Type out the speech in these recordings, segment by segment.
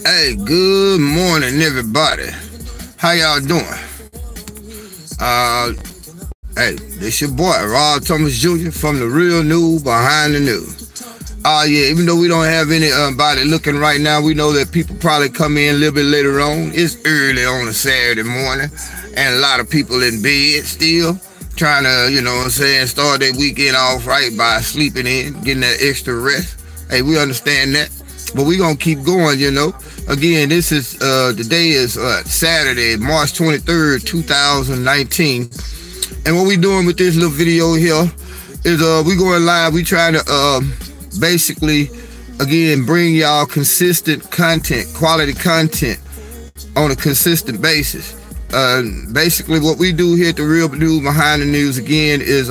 Hey, good morning, everybody. How y'all doing? Hey, this your boy, Rob Thomas Jr. from The Real News Behind the News. Yeah, even though we don't have anybody looking right now, we know that people probably come in a little bit later on. It's early on a Saturday morning, and a lot of people in bed still trying to, you know what I'm saying, start their weekend off right by sleeping in, getting that extra rest. Hey, we understand that, but we gonna keep going, you know. Again, this is today is Saturday, March 23rd, 2019. And what we doing with this little video here is we going live. We trying to basically, again, bring y'all consistent content, quality content on a consistent basis. Basically, what we do here at The Real News Behind the News, again, is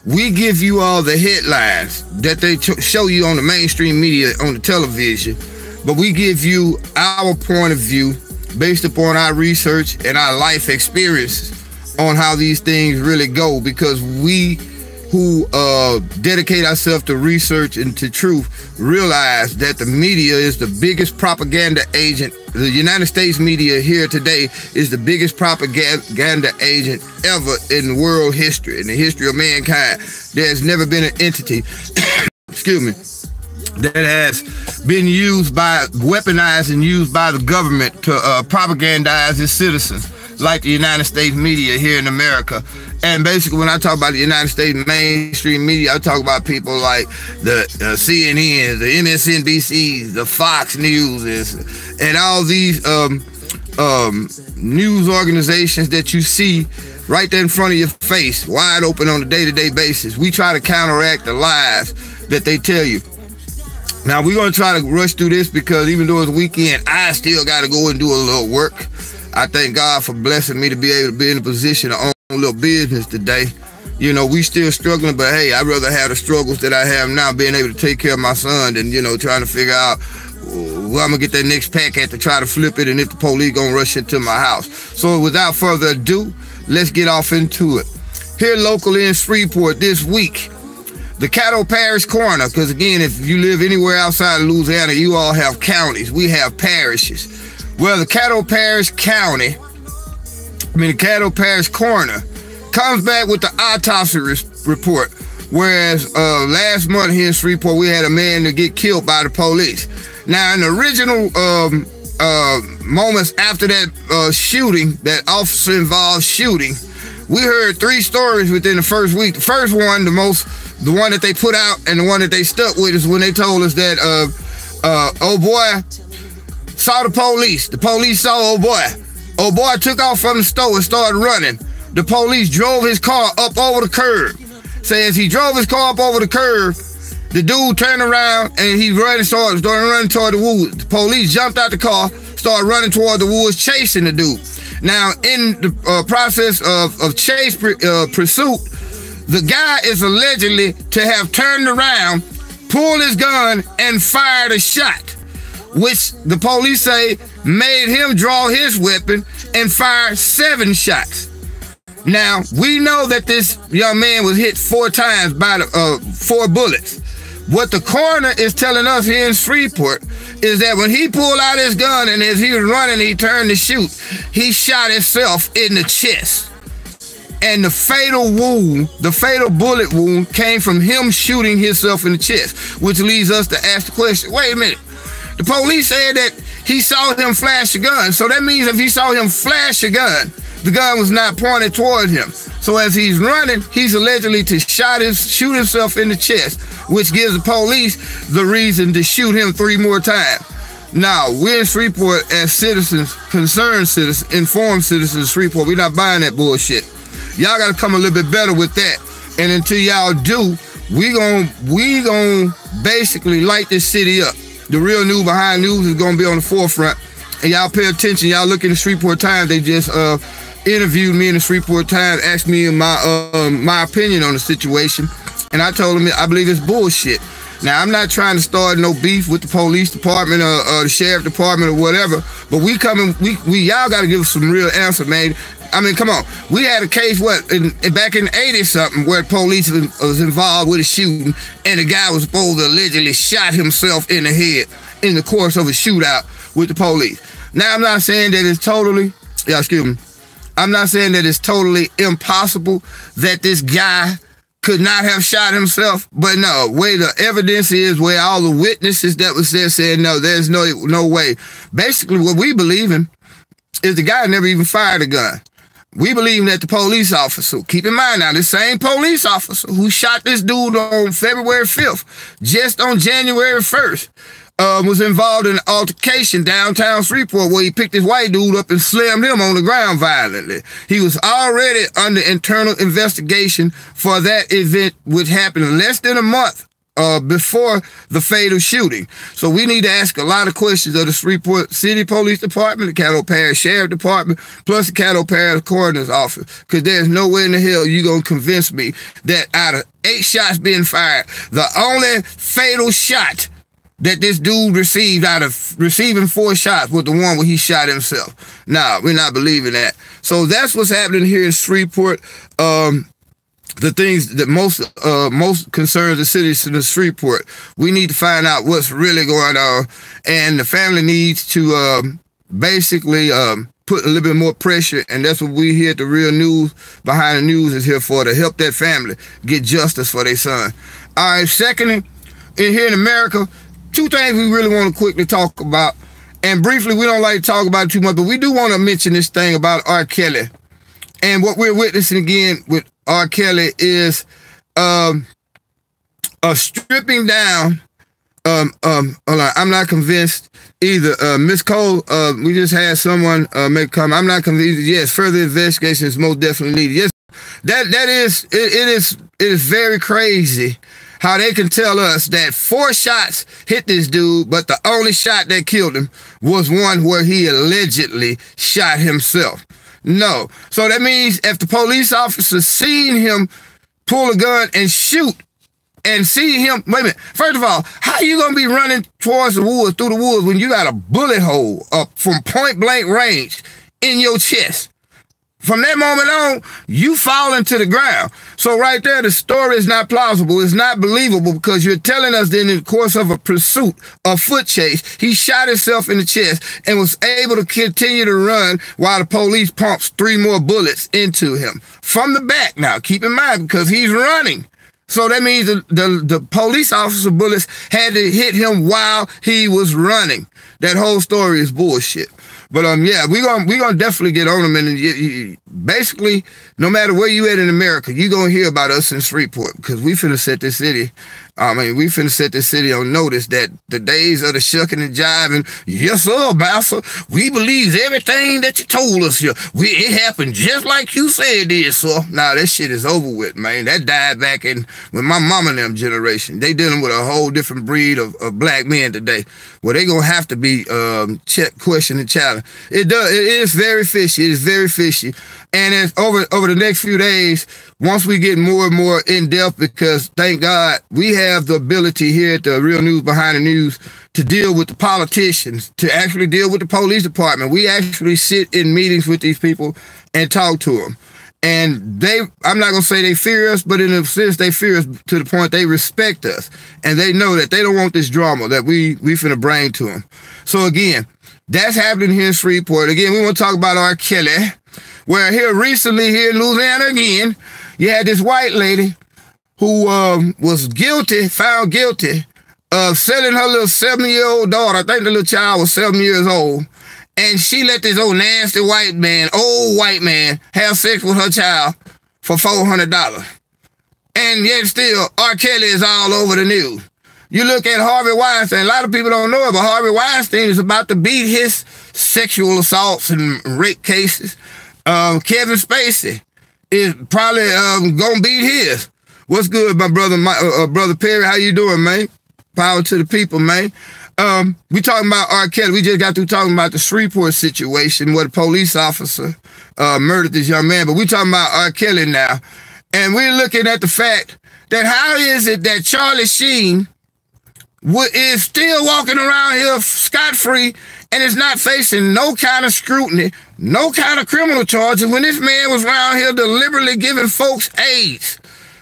we give you all the headlines that they show you on the mainstream media, on the television, but we give you our point of view based upon our research and our life experiences on how these things really go, because we who dedicate ourselves to research and to truth realize that the media is the biggest propaganda agent. The United States media here today is the biggest propaganda agent ever in world history, in the history of mankind. There's never been an entity, excuse me, that has been weaponized and used by the government to propagandize its citizens like the United States media here in America. And basically, when I talk about the United States mainstream media, I talk about people like the CNN, the MSNBC, the Fox News, and all these news organizations that you see right there in front of your face, wide open on a day-to-day basis. We try to counteract the lies that they tell you. Now, we're going to try to rush through this because even though it's weekend, I still got to go and do a little work. I thank God for blessing me to be able to be in a position to own a little business today. You know, we still struggling, but hey, I'd rather have the struggles that I have now, being able to take care of my son, than, you know, trying to figure out where I'm going to get that next pack at to try to flip it and if the police going to rush into my house. So without further ado, let's get off into it. Here locally in Shreveport this week, the Caddo Parish Coroner, because again, if you live anywhere outside of Louisiana, you all have counties. We have parishes. Well, the Caddo Parish Coroner comes back with the autopsy report. Whereas last month here in Shreveport, we had a man to get killed by the police. Now, in the original moments after that shooting, that officer-involved shooting, we heard 3 stories within the first week. The first one, the one that they put out and the one that they stuck with, is when they told us that old boy saw the police. The police saw old boy. Old boy took off from the store and started running. The police drove his car up over the curb. As he drove his car up over the curb, the dude turned around and he started running toward the woods. The police jumped out the car, started running toward the woods, chasing the dude. Now, in the process of chase pursuit, the guy is allegedly to have turned around, pulled his gun, and fired a shot, which the police say made him draw his weapon and fire 7 shots. Now, we know that this young man was hit 4 times by the 4 bullets. What the coroner is telling us here in Shreveport is that when he pulled out his gun and as he was running, he turned to shoot, he shot himself in the chest. And the fatal wound, the fatal bullet wound, came from him shooting himself in the chest, which leads us to ask the question, wait a minute. The police said that he saw him flash a gun. So that means if he saw him flash a gun, the gun was not pointed toward him. So as he's running, he's allegedly to shoot himself in the chest, which gives the police the reason to shoot him 3 more times. Now, we're in Shreveport as citizens, concerned citizens, informed citizens of Shreveport. We're not buying that bullshit. Y'all got to come a little bit better with that. And until y'all do, we gon' basically light this city up. The Real News Behind News is going to be on the forefront. And y'all pay attention. Y'all look in the Shreveport Times. They just interviewed me in the Shreveport Times, asked me my opinion on the situation. And I told them I believe it's bullshit. Now, I'm not trying to start no beef with the police department or the sheriff department or whatever, but y'all got to give us some real answer, man. I mean, come on. We had a case, back in 80-something, where police was involved with a shooting, and the guy was supposed to allegedly shot himself in the head. in the course of a shootout with the police. Now, I'm not saying that it's totally, I'm not saying that it's totally impossible that this guy could not have shot himself, but no, where the evidence is, where all the witnesses that was there said, no, there's no way. Basically, what we believe in is the guy never even fired a gun. We believe that the police officer, keep in mind now, the same police officer who shot this dude on February 5th, just on January 1st, was involved in an altercation downtown Shreveport where he picked this white dude up and slammed him on the ground violently. He was already under internal investigation for that event, which happened less than a month before the fatal shooting. So we need to ask a lot of questions of the Shreveport City Police Department, the Caddo Parish Sheriff Department, plus the Caddo Parish Coroner's Office, because there's no way in the hell you're going to convince me that out of 8 shots being fired, the only fatal shot that this dude received out of receiving 4 shots was the one where he shot himself. Nah, we're not believing that. So that's what's happening here in Shreveport. The things that most concerns the citizens of Shreveport. We need to find out what's really going on, and the family needs to basically put a little bit more pressure, and that's what we here at the Real News Behind the News is here for, to help that family get justice for their son. All right, secondly, here in America, 2 things we really want to quickly talk about, and briefly, we don't like to talk about it too much, but we do want to mention this thing about R. Kelly. And what we're witnessing again with R. Kelly is a stripping down. Hold on, I'm not convinced either. Miss Cole, we just had someone make a comment. I'm not convinced. Yes, further investigation is most definitely needed. Yes, it is very crazy how they can tell us that 4 shots hit this dude, but the only shot that killed him was one where he allegedly shot himself. No. So that means if the police officer seen him pull a gun and shoot and see him, wait a minute, first of all, how are you going to be running towards the woods, through the woods, when you got a bullet hole up from point blank range in your chest? From that moment on, you fall into the ground. So right there, the story is not plausible. It's not believable, because you're telling us that in the course of a pursuit, a foot chase, he shot himself in the chest and was able to continue to run while the police pumps 3 more bullets into him. From the back now, keep in mind, because he's running. So that means the police officer bullets had to hit him while he was running. That whole story is bullshit. But yeah, we gonna definitely get on them, and basically, no matter where you at in America, you gonna hear about us in Shreveport, because we finna set this city. We finna set this city on notice that the days of the shucking and jiving, yes sir, master, we believe everything that you told us here. It happened just like you said it did, sir. Nah, that shit is over with, man. That died back in with my mama and them generation. They dealing with a whole different breed of black men today, where they gonna have to be questioned and challenged. It is very fishy. It is very fishy. And it's over the next few days, once we get more and more in depth, because thank God we have the ability here at the Real News Behind the News to deal with the politicians, to actually deal with the police department. We actually sit in meetings with these people and talk to them. And I'm not going to say they fear us, but in a sense, they fear us to the point they respect us. And they know that they don't want this drama that we finna bring to them. So again, that's happening here in Shreveport. Again, we want to talk about R. Kelly, where here recently, here in Louisiana again, you had this white lady who was found guilty of selling her little 7-year-old daughter. I think the little child was 7 years old. And she let this old nasty old white man, have sex with her child for $400. And yet still, R. Kelly is all over the news. You look at Harvey Weinstein, a lot of people don't know it, but Harvey Weinstein is about to beat his sexual assaults and rape cases. Kevin Spacey is probably gonna beat his. What's good, my brother, brother Perry? How you doing, man? Power to the people, man. We talking about R. Kelly. We just got through talking about the Shreveport situation where the police officer murdered this young man, but we talking about R. Kelly now, and we're looking at the fact that how is it that Charlie Sheen is still walking around here scot-free and is not facing no kind of scrutiny, no kind of criminal charges, when this man was around here deliberately giving folks AIDS?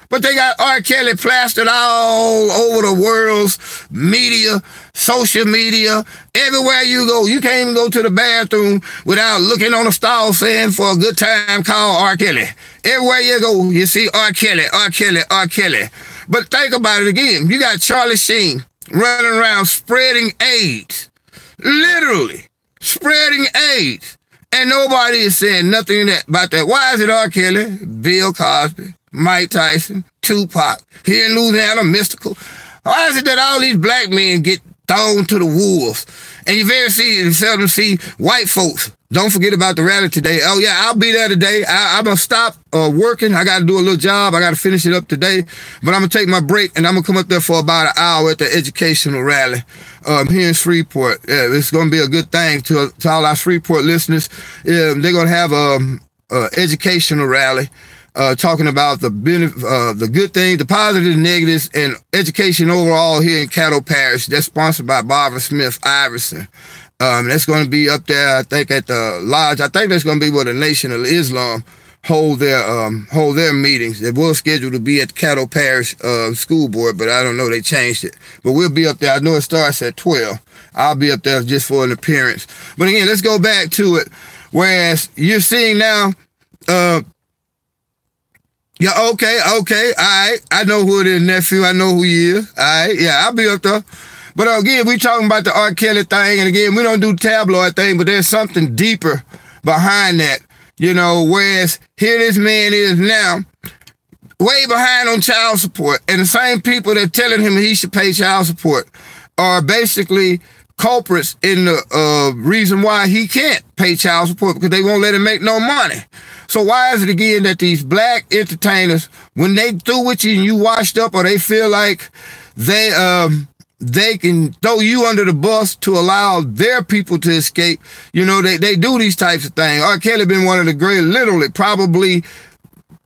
But they got R. Kelly plastered all over the world's media, social media, everywhere you go. You can't even go to the bathroom without looking on a stall saying for a good time, call R. Kelly. Everywhere you go, you see R. Kelly, R. Kelly, R. Kelly. But think about it again. You got Charlie Sheen running around spreading AIDS. Literally spreading AIDS. And nobody is saying nothing about that. Why is it R. Kelly, Bill Cosby, Mike Tyson, Tupac, here in Louisiana, Mystical? Why is it that all these black men get thrown to the wolves? And you seldom see white folks. Don't forget about the rally today. Oh, yeah, I'll be there today. I'm going to stop working. I got to do a little job. I got to finish it up today. But I'm going to take my break, and I'm going to come up there for about an hour at the educational rally here in Shreveport. Yeah, it's going to be a good thing to all our Shreveport listeners. They're going to have an educational rally talking about the good things, the positives, negatives, and education overall here in Caddo Parish. That's sponsored by Barbara Smith Iverson. That's going to be up there, I think, at the lodge. I think that's going to be where the Nation of Islam hold their meetings. They were scheduled to be at the Caddo Parish School Board, but I don't know, they changed it. But we'll be up there. I know it starts at 12. I'll be up there just for an appearance. But again, let's go back to it. Whereas you're seeing now, yeah, okay, all right. I know who it is, nephew. I know who he is. All right, yeah, I'll be up there. But again, we talking about the R. Kelly thing, and again, we don't do tabloid thing, but there's something deeper behind that, you know, whereas here this man is now, way behind on child support, and the same people that telling him he should pay child support are basically culprits in the reason why he can't pay child support, because they won't let him make no money. So why is it again that these black entertainers, when they through with you and you washed up, or they feel like they can throw you under the bus to allow their people to escape, you know, they do these types of things. R. Kelly been one of the great, literally, probably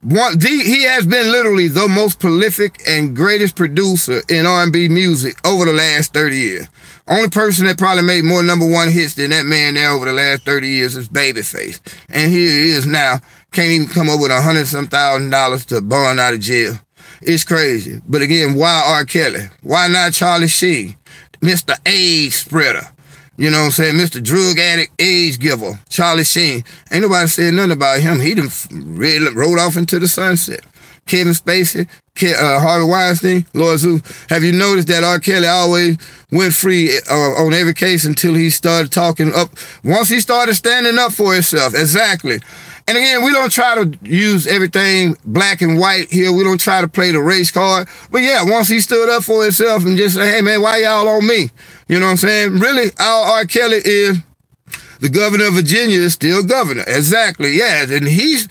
he has been literally the most prolific and greatest producer in R&B music over the last 30 years. Only person that probably made more #1 hits than that man there over the last 30 years is Babyface. And here he is now, can't even come up with $100,000 to bond out of jail. It's crazy. But again, why R. Kelly? Why not Charlie Sheen? Mr. AIDS spreader. You know what I'm saying? Mr. Drug addict, AIDS giver. Charlie Sheen. Ain't nobody said nothing about him. He done rode off into the sunset. Kevin Spacey, Harvey Weinstein, Lord Zeus. Have you noticed that R. Kelly always went free on every case until he started talking up? Once he started standing up for himself. Exactly. And again, we don't try to use everything black and white here. We don't try to play the race card. But yeah, once he stood up for himself and just say, hey man, why y'all on me? You know what I'm saying? Really, all R. Kelly is, the governor of Virginia is still governor. Exactly, yeah. And he's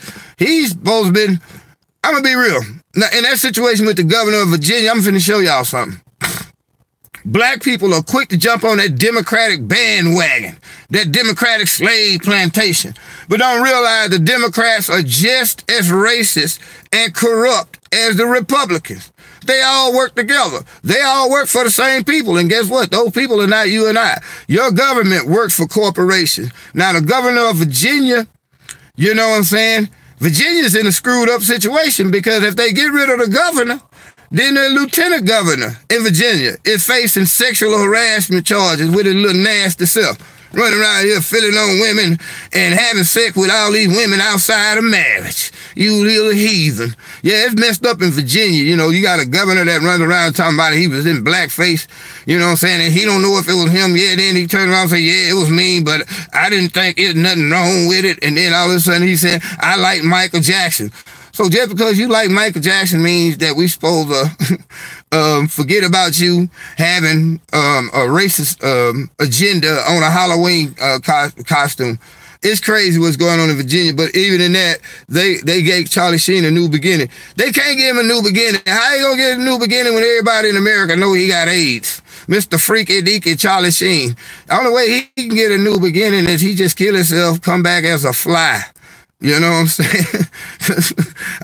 supposed to been, I'm gonna be real. Now, in that situation with the governor of Virginia, I'm finna show y'all something. Black people are quick to jump on that Democratic bandwagon, that Democratic slave plantation, but don't realize the Democrats are just as racist and corrupt as the Republicans. They all work together. They all work for the same people. And guess what? Those people are not you and I. Your government works for corporations. Now, the governor of Virginia, you know what I'm saying? Virginia's in a screwed up situation, because if they get rid of the governor, then the lieutenant governor in Virginia is facing sexual harassment charges with his little nasty self, running around here filling on women and having sex with all these women outside of marriage. You little heathen. Yeah, it's messed up in Virginia. You know, you got a governor that runs around talking about he was in blackface, you know what I'm saying, and he don't know if it was him. Yeah, then he turned around and said, yeah, it was me, but I didn't think there's nothing wrong with it. And then all of a sudden he said, I like Michael Jackson. So just because you like Michael Jackson means that we supposed to forget about you having a racist agenda on a Halloween costume. It's crazy what's going on in Virginia, but even in that, they gave Charlie Sheen a new beginning. They can't give him a new beginning. How you gonna get a new beginning when everybody in America know he got AIDS? Mr. Freaky Deaky Charlie Sheen. The only way he can get a new beginning is he just kill himself, come back as a fly. You know what I'm saying?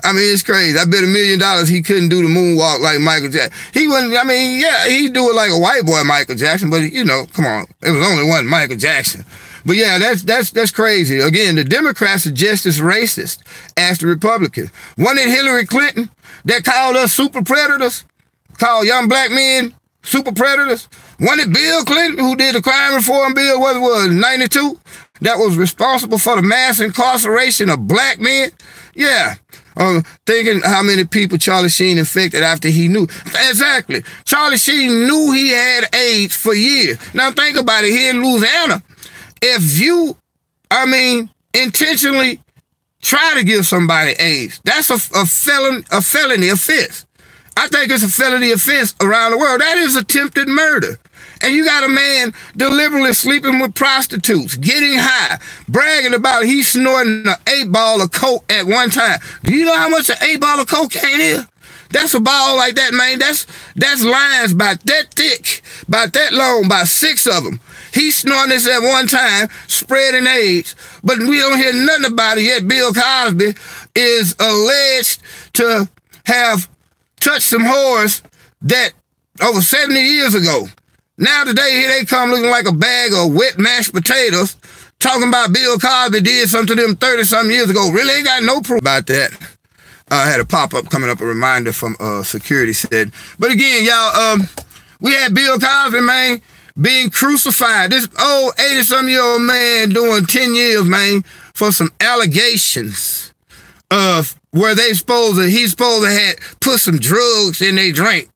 I mean, it's crazy. I bet $1 million he couldn't do the moonwalk like Michael Jackson. He wouldn't, I mean, yeah, he'd do it like a white boy Michael Jackson, but, you know, come on. It was only one Michael Jackson. But yeah, that's crazy. Again, the Democrats are just as racist as the Republicans. Wasn't it Hillary Clinton that called us super predators, called young black men super predators? Wasn't it Bill Clinton who did the crime reform bill, what it was, 92? That was responsible for the mass incarceration of black men? Yeah. Thinking how many people Charlie Sheen infected after he knew. Exactly. Charlie Sheen knew he had AIDS for years. Now think about it, here in Louisiana, if you, intentionally try to give somebody AIDS, that's a felony offense. I think it's a felony offense around the world. That is attempted murder. And you got a man deliberately sleeping with prostitutes, getting high, bragging about he's snorting an 8-ball of coke at one time. Do you know how much an 8-ball of cocaine is? That's a ball like that, man. That's lines about that thick, about that long, about 6 of them. He's snorting this at one time, spreading AIDS. But we don't hear nothing about it yet. Bill Cosby is alleged to have touched some whores that over 70 years ago. Now today, here they come looking like a bag of wet mashed potatoes, talking about Bill Cosby did something to them 30-something years ago. Really ain't got no proof about that. I had a pop-up coming up, a reminder from security said. But again, y'all, we had Bill Cosby, man, being crucified. This old 80-something-year-old man doing 10 years, man, for some allegations of where he's supposed to have put some drugs in their drink.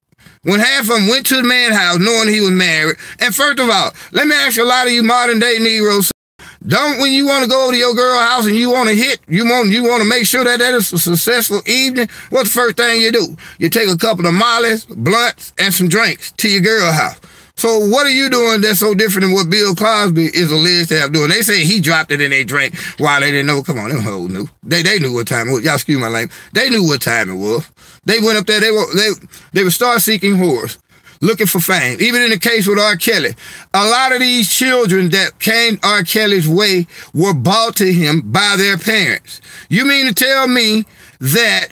When half of them went to the man's house knowing he was married. And first of all, let me ask you, a lot of you modern day Negroes, when you want to go to your girl's house and you want to hit, you want to make sure that is a successful evening, what's the first thing you do? You take a couple of mollies, blunts, and some drinks to your girl's house. So what are you doing that's so different than what Bill Cosby is alleged to have doing? They say he dropped it in their drink while they didn't know. Come on, them hoes knew. They knew what time it was. Y'all excuse my language. They knew what time it was. They went up there. They would start seeking whores, looking for fame. Even in the case with R. Kelly, a lot of these children that came R. Kelly's way were bought to him by their parents. You mean to tell me that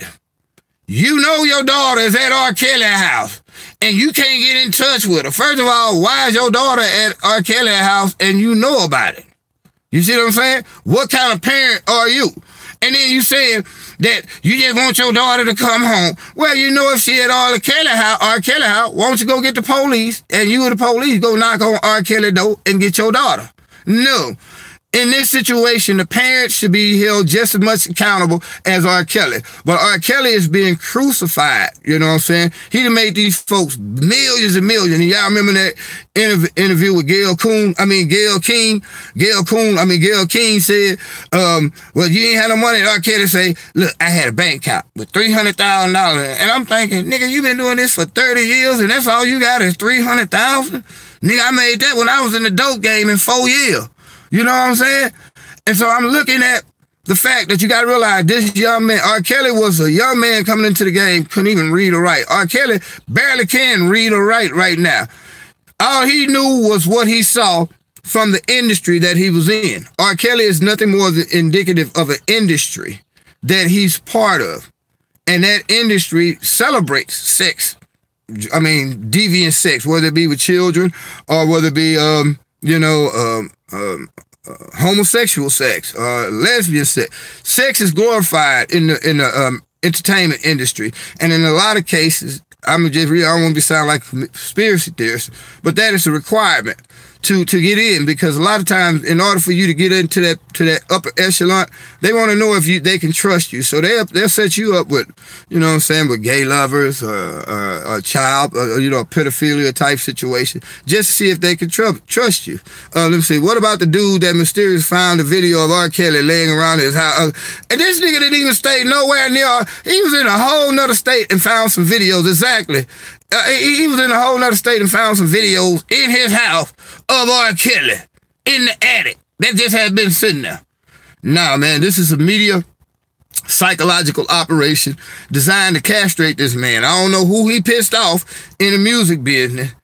you know your daughter is at R. Kelly's house and you can't get in touch with her? First of all, why is your daughter at R. Kelly's house and you know about it? You see what I'm saying? What kind of parent are you? And then you saying that you just want your daughter to come home. Well, you know, if she at R. Kelly house, why don't you go get the police and you and the police go knock on R. Kelly door and get your daughter? No. In this situation, the parents should be held just as much accountable as R. Kelly. But R. Kelly is being crucified, you know what I'm saying? He done made these folks millions and millions. And y'all remember that interview with Gayle King? Gayle King said, well, you ain't had no money. And R. Kelly say, look, I had a bank account with $300,000. And I'm thinking, nigga, you been doing this for 30 years and that's all you got is $300,000? Nigga, I made that when I was in the dope game in 4 years. You know what I'm saying? And so I'm looking at the fact that you got to realize this young man, R. Kelly was a young man coming into the game, couldn't even read or write. R. Kelly barely can read or write right now. All he knew was what he saw from the industry that he was in. R. Kelly is nothing more than indicative of an industry that he's part of. And that industry celebrates sex. I mean, deviant sex, whether it be with children or whether it be, homosexual sex, lesbian sex. Sex is glorified in the entertainment industry, and in a lot of cases, I don't want to sound like a conspiracy theorist, but that is a requirement to get in, because a lot of times, in order for you to get into that upper echelon, they want to know if they can trust you. So they'll set you up with, you know what I'm saying, with gay lovers or a child, a pedophilia type situation, just to see if they can trust you. Let me see. What about the dude that mysteriously found a video of R. Kelly laying around his house? And this nigga didn't even stay nowhere near. He was in a whole nother state and found some videos. Exactly. He was in a whole nother state and found some videos in his house of R. Kelly in the attic that just had been sitting there. Nah, man, this is a media psychological operation designed to castrate this man. I don't know who he pissed off in the music business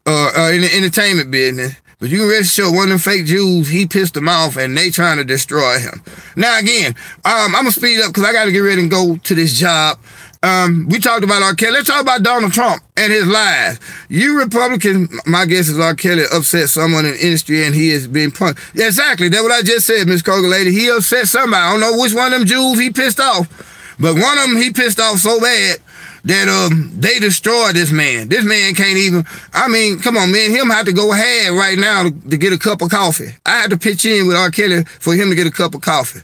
or in the entertainment business, but you can rest assured one of them fake Jews, he pissed them off and they trying to destroy him. Now, again, I'm going to speed up because I got to get ready and go to this job. We talked about R. Kelly. Let's talk about Donald Trump and his lies. You Republicans, my guess is R. Kelly upset someone in the industry and he is being punished. Yeah, exactly. That's what I just said, Miss Koga lady. He upset somebody. I don't know which one of them Jews he pissed off, but one of them he pissed off so bad that they destroyed this man. This man can't even, I mean, come on, man, him have to go ahead right now to get a cup of coffee. I had to pitch in with R. Kelly for him to get a cup of coffee.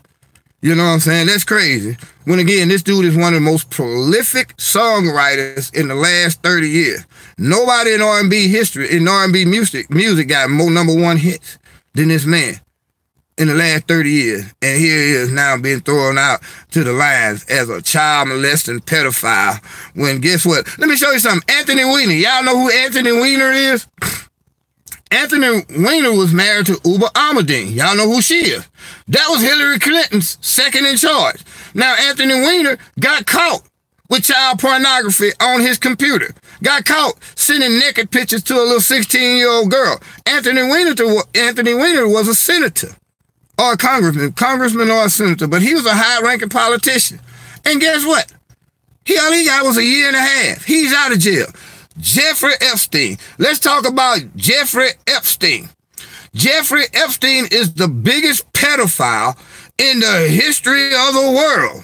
You know what I'm saying? That's crazy. When again, this dude is one of the most prolific songwriters in the last 30 years. Nobody in R&B history, in R&B music got more #1 hits than this man in the last 30 years. And here he is now being thrown out to the lions as a child molesting pedophile. When guess what? Let me show you something. Anthony Weiner. Y'all know who Anthony Weiner is? Anthony Weiner was married to Uber Ahmedine. Y'all know who she is. That was Hillary Clinton's second in charge. Now, Anthony Weiner got caught with child pornography on his computer. Got caught sending naked pictures to a little 16-year-old girl. Anthony Weiner was a senator or a congressman or a senator, but he was a high-ranking politician. And guess what? All he got was a year and a half. He's out of jail. Jeffrey Epstein. Let's talk about Jeffrey Epstein. Jeffrey Epstein is the biggest pedophile in the history of the world.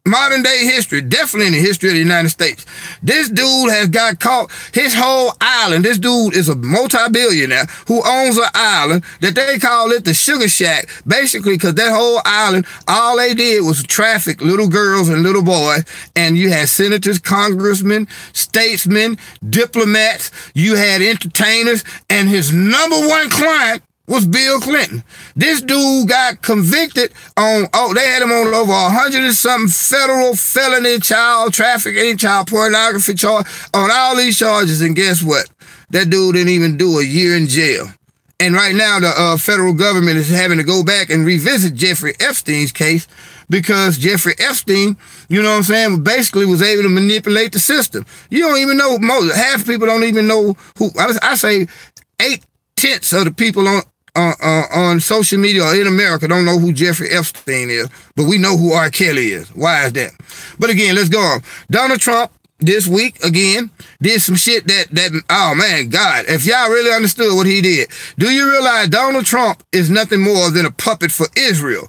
Modern day history, definitely in the history of the United States. This dude has got caught, his whole island. This dude is a multi-billionaire who owns an island that they call it the Sugar Shack, basically because that whole island, all they did was traffic little girls and little boys, and you had senators, congressmen, statesmen, diplomats, you had entertainers, and his #1 client was Bill Clinton. This dude got convicted on, they had him on over 100 and something federal felony child trafficking, child pornography charge, on all these charges. And guess what? That dude didn't even do a year in jail. And right now the federal government is having to go back and revisit Jeffrey Epstein's case because Jeffrey Epstein, you know what I'm saying, basically was able to manipulate the system. You don't even know, half people don't even know who, I say 8/10 of the people on social media or in America don't know who Jeffrey Epstein is, but we know who R. Kelly is. Why is that? But again, let's go on. Donald Trump this week, again, did some shit that oh man, God, if y'all really understood what he did. Do you realize Donald Trump is nothing more than a puppet for Israel?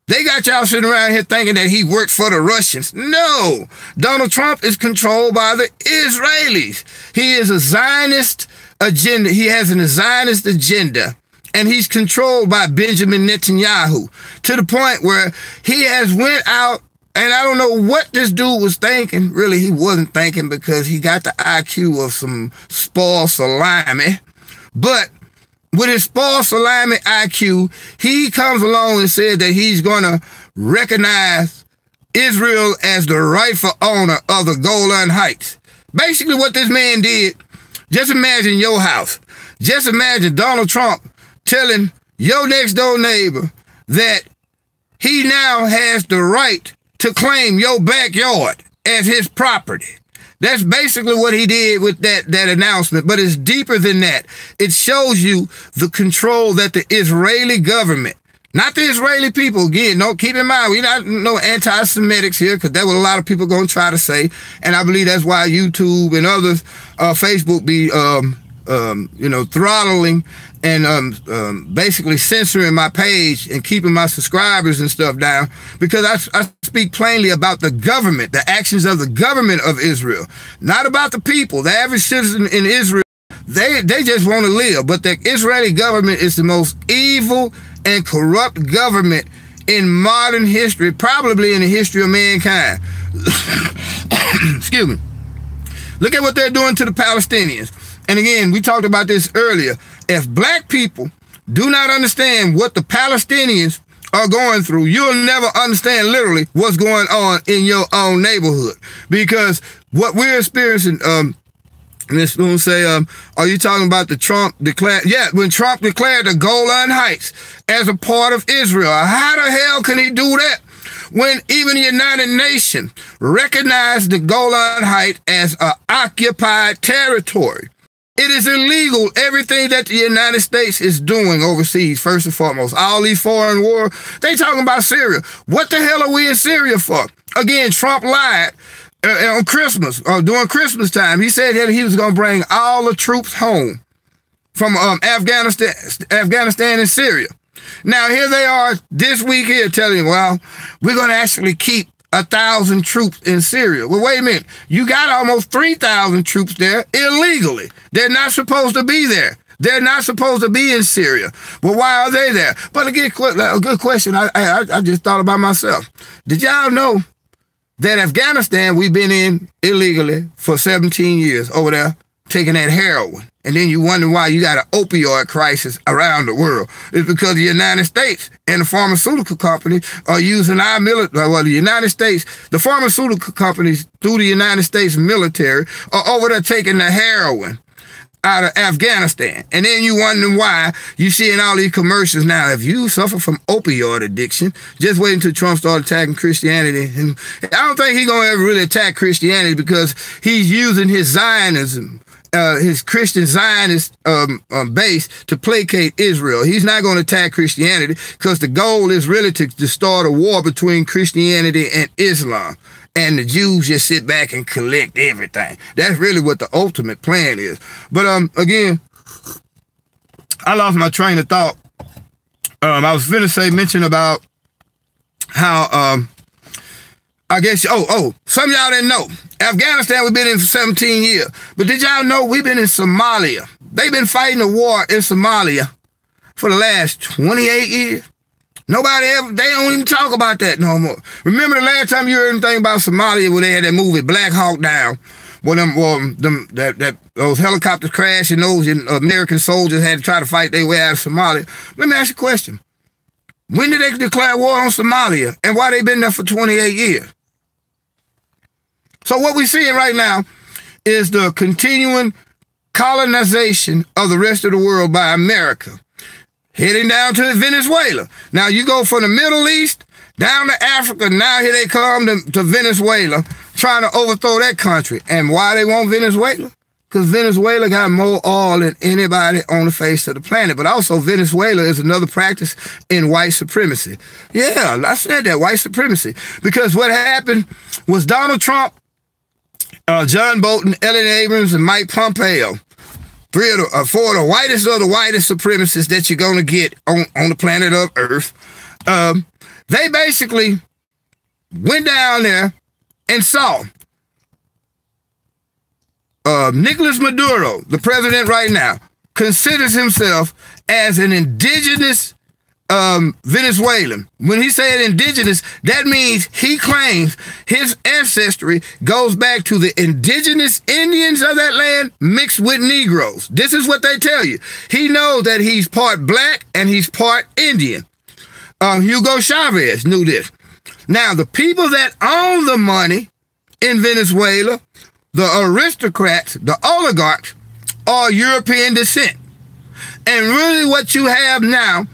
They got y'all sitting around here thinking that he worked for the Russians. No, Donald Trump is controlled by the Israelis. He is a Zionist agenda. He has a Zionist agenda. And he's controlled by Benjamin Netanyahu to the point where he has went out, and I don't know what this dude was thinking. Really, he wasn't thinking because he got the IQ of some spoiled salami. But with his spoiled salami IQ, he comes along and said that he's going to recognize Israel as the rightful owner of the Golan Heights. Basically what this man did, just imagine your house. Just imagine Donald Trump telling your next door neighbor that he now has the right to claim your backyard as his property. That's basically what he did with that announcement, but it's deeper than that. It shows you the control that the Israeli government, not the Israeli people, again, don't keep in mind, we're not no anti-Semitics here, because that's what a lot of people going to try to say, and I believe that's why YouTube and others, Facebook be, throttling and basically censoring my page and keeping my subscribers and stuff down, because I speak plainly about the government, the actions of the government of Israel, not about the people. The average citizen in Israel, they just want to live, but the Israeli government is the most evil and corrupt government in modern history, probably in the history of mankind. Excuse me. Look at what they're doing to the Palestinians. And again, we talked about this earlier. If black people do not understand what the Palestinians are going through, you'll never understand literally what's going on in your own neighborhood. Because what we're experiencing, let's say, are you talking about the Trump declared? Yeah, when Trump declared the Golan Heights as a part of Israel. How the hell can he do that when even the United Nations recognized the Golan Heights as an occupied territory? It is illegal, everything that the United States is doing overseas, first and foremost. All these foreign wars, they talking about Syria. What the hell are we in Syria for? Again, Trump lied on Christmas, during Christmas time. He said that he was going to bring all the troops home from Afghanistan and Syria. Now, here they are this week here telling you, well, we're going to actually keep 1,000 troops in Syria. Well, wait a minute. You got almost 3,000 troops there illegally. They're not supposed to be there. They're not supposed to be in Syria. Well, why are they there? But again, a good question. I just thought about myself. Did y'all know that Afghanistan we've been in illegally for 17 years over there taking that heroin? And then you wonder why you got an opioid crisis around the world. It's because the United States and the pharmaceutical companies are using our military. Well, the United States, the pharmaceutical companies through the United States military are over there taking the heroin out of Afghanistan. And then you wondering why you seeing all these commercials now. If you suffer from opioid addiction, just wait until Trump starts attacking Christianity. And I don't think he's going to ever really attack Christianity because he's using his Zionism, his Christian Zionist base to placate Israel. He's not going to attack Christianity because the goal is really to start a war between Christianity and Islam. And the Jews just sit back and collect everything. That's really what the ultimate plan is. But again, I lost my train of thought. I was finna mention about how I guess some of y'all didn't know. Afghanistan we've been in for 17 years. But did y'all know we've been in Somalia? They've been fighting a war in Somalia for the last 28 years. Nobody ever, they don't even talk about that no more. Remember the last time you heard anything about Somalia where they had that movie Black Hawk Down, where those helicopters crashed and those American soldiers had to try to fight their way out of Somalia? Let me ask you a question. When did they declare war on Somalia and why they been there for 28 years? So what we're seeing right now is the continuing colonization of the rest of the world by America, heading down to Venezuela. Now you go from the Middle East down to Africa. Now here they come to Venezuela, trying to overthrow that country. And why they want Venezuela? Because Venezuela got more oil than anybody on the face of the planet. But also Venezuela is another practice in white supremacy. Yeah, I said that, white supremacy. Because what happened was Donald Trump, John Bolton, Ellen Abrams, and Mike Pompeo, four of the whitest supremacists that you're going to get on the planet of Earth. They basically went down there and saw Nicolas Maduro, the president right now, considers himself as an indigenous Venezuelan. When he said indigenous, that means he claims his ancestry goes back to the indigenous Indians of that land mixed with Negroes. This is what they tell you. He knows that he's part black and he's part Indian. Hugo Chavez knew this. Now, the people that own the money in Venezuela, the aristocrats, the oligarchs, are European descent. And really what you have now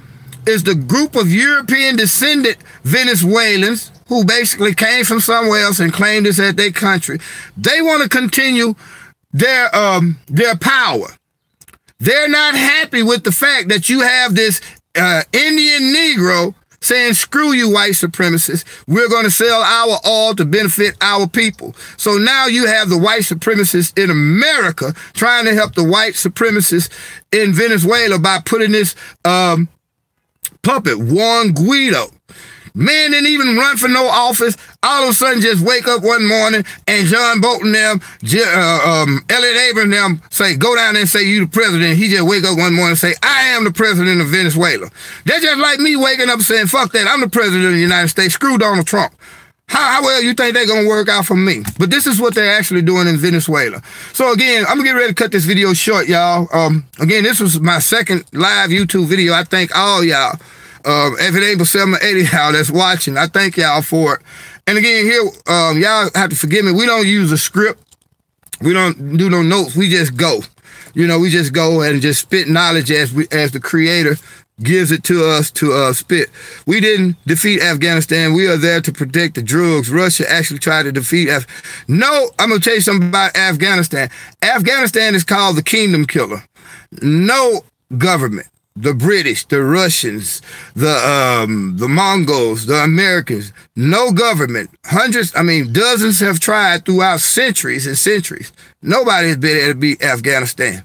is the group of European descended Venezuelans who basically came from somewhere else and claimed this as their country. They want to continue their power. They're not happy with the fact that you have this Indian Negro saying, screw you white supremacists, we're going to sell our oil to benefit our people. So now you have the white supremacists in America trying to help the white supremacists in Venezuela by putting this puppet, Juan Guaido. Man didn't even run for no office. All of a sudden just wake up one morning and John Bolton them, Elliot Abrams them say, go down there and say you the president. He just wake up one morning and say, I am the president of Venezuela. That's just like me waking up saying, fuck that, I'm the president of the United States. Screw Donald Trump. How well you think they're going to work out for me? But this is what they're actually doing in Venezuela. So again, I'm going to get ready to cut this video short, y'all. Again, this was my second live YouTube video. I thank all y'all. If it ain't but 7 or 8 of y'all that's watching, I thank y'all for it. And again, here, y'all have to forgive me. We don't use a script. We don't do no notes. We just go. You know, we just go and just spit knowledge as the creator gives it to us to spit. We didn't defeat Afghanistan. We are there to protect the drugs. Russia actually tried to defeat No, I'm going to tell you something about Afghanistan. Afghanistan is called the Kingdom Killer. No government, the British, the Russians, the Mongols, the Americans, no government, dozens have tried throughout centuries and centuries. Nobody has been able to beat Afghanistan.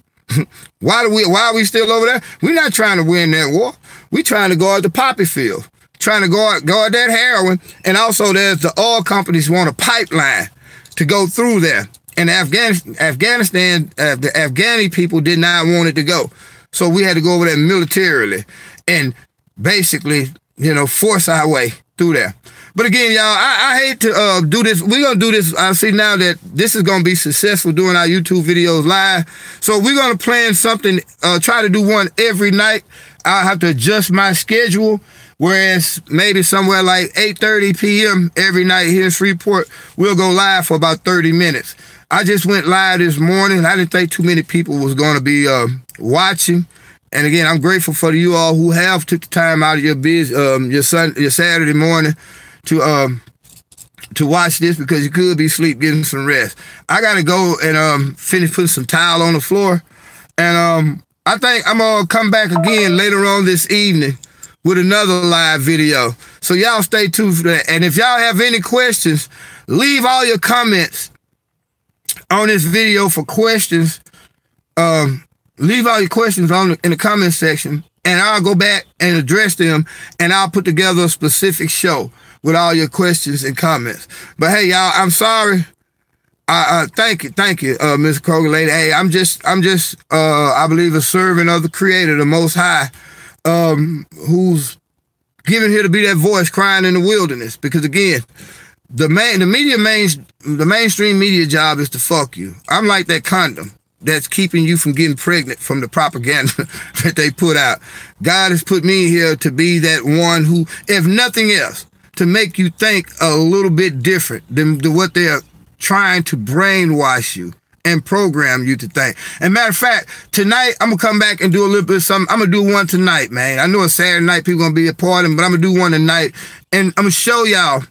Why are we still over there? We're not trying to win that war. We're trying to guard the poppy field. trying to guard that heroin. And also there's the oil companies want a pipeline to go through there. And Afghanistan, the Afghani people did not want it to go. So we had to go over there militarily and basically, you know, force our way through there. But again, y'all, I hate to do this. We're going to do this. I see now that this is going to be successful doing our YouTube videos live. So we're going to plan something, try to do one every night. I'll have to adjust my schedule. Whereas maybe somewhere like 8:30 p.m. every night here in Shreveport, we'll go live for about 30 minutes. I just went live this morning. I didn't think too many people was going to be watching. And again, I'm grateful for you all who have took the time out of your your Saturday morning to watch this, because you could be asleep getting some rest. I got to go and finish putting some tile on the floor. And I think I'm going to come back again later on this evening with another live video. So y'all stay tuned for that. And if y'all have any questions, leave all your comments on this video for questions. Leave all your questions in the comment section, and I'll go back and address them, and I'll put together a specific show with all your questions and comments. But hey, y'all, I'm sorry. Thank you, Mr. Kroger lady. Hey, I'm just, I believe, a servant of the Creator, the Most High, who's given here to be that voice crying in the wilderness. Because again, the mainstream media job is to fuck you. I'm like that condom that's keeping you from getting pregnant from the propaganda that they put out. God has put me here to be that one who, if nothing else, to make you think a little bit different than what they're trying to brainwash you and program you to think. And matter of fact, tonight, I'm going to come back and do a little bit of something. I'm going to do one tonight, man. I know it's Saturday night, people going to be a party, but I'm going to do one tonight. And I'm going to show y'all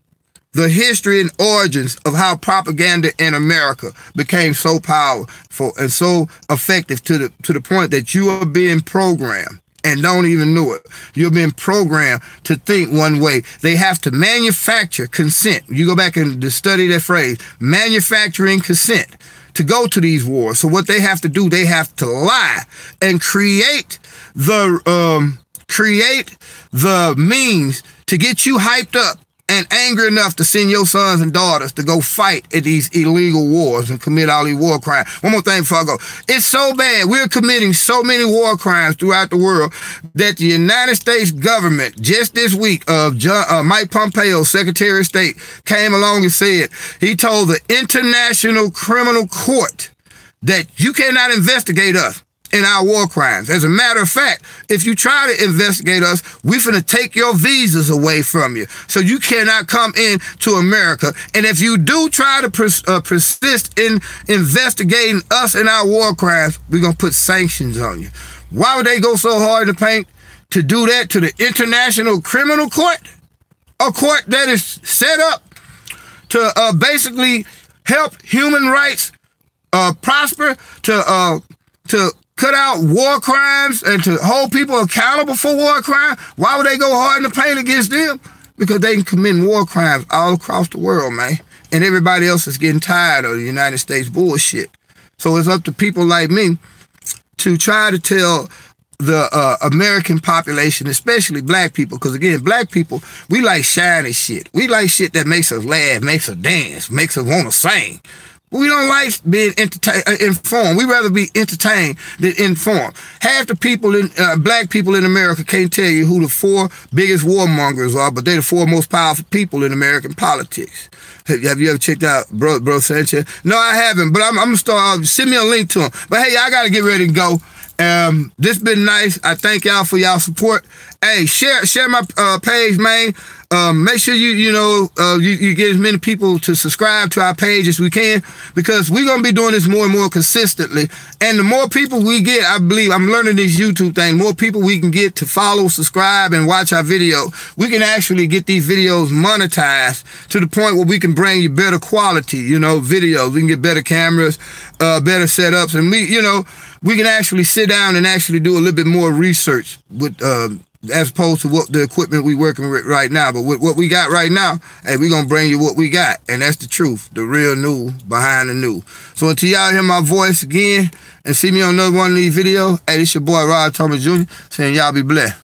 the history and origins of how propaganda in America became so powerful and so effective to the point that you are being programmed and don't even know it. You're being programmed to think one way. They have to manufacture consent. You go back and study that phrase, manufacturing consent, to go to these wars. So what they have to do, they have to lie and create the means to get you hyped up and angry enough to send your sons and daughters to go fight at these illegal wars and commit all these war crimes. One more thing before I go. It's so bad. We're committing so many war crimes throughout the world that the United States government, just this week, Mike Pompeo, Secretary of State, came along and said, he told the International Criminal Court that you cannot investigate us in our war crimes. As a matter of fact, if you try to investigate us, we're finna take your visas away from you. So you cannot come in to America. And if you do try to persist in investigating us and our war crimes, we're gonna put sanctions on you. Why would they go so hard in the paint to do that to the International Criminal Court? A court that is set up to basically help human rights prosper, to cut out war crimes and to hold people accountable for war crimes. Why would they go hard in the paint against them? Because they can commit war crimes all across the world, man. And everybody else is getting tired of the United States bullshit. So it's up to people like me to try to tell the American population, especially black people, because again, black people, we like shiny shit. We like shit that makes us laugh, makes us dance, makes us want to sing. We don't like being informed. We rather be entertained than informed. Half the people black people in America can't tell you who the 4 biggest warmongers are, but they're the 4 most powerful people in American politics. Have you ever checked out Bro Sanchez? No, I haven't, but I'm going to start. Send me a link to him. But hey, I got to get ready to go. This been nice. I thank y'all for y'all support. Hey, share my page, man. Make sure you get as many people to subscribe to our page as we can, because we're gonna be doing this more and more consistently. And the more people we get, I believe, I'm learning this YouTube thing, more people we can get to follow, subscribe, and watch our video, we can actually get these videos monetized to the point where we can bring you better quality, videos. We can get better cameras, better setups, and we can actually sit down and actually do a little bit more research with as opposed to what the equipment we working with right now. But with what we got right now, hey, we're going to bring you what we got. And that's the truth, the real news behind the news. So until y'all hear my voice again and see me on another one of these videos, hey, this your boy Rod Thomas Jr. saying y'all be blessed.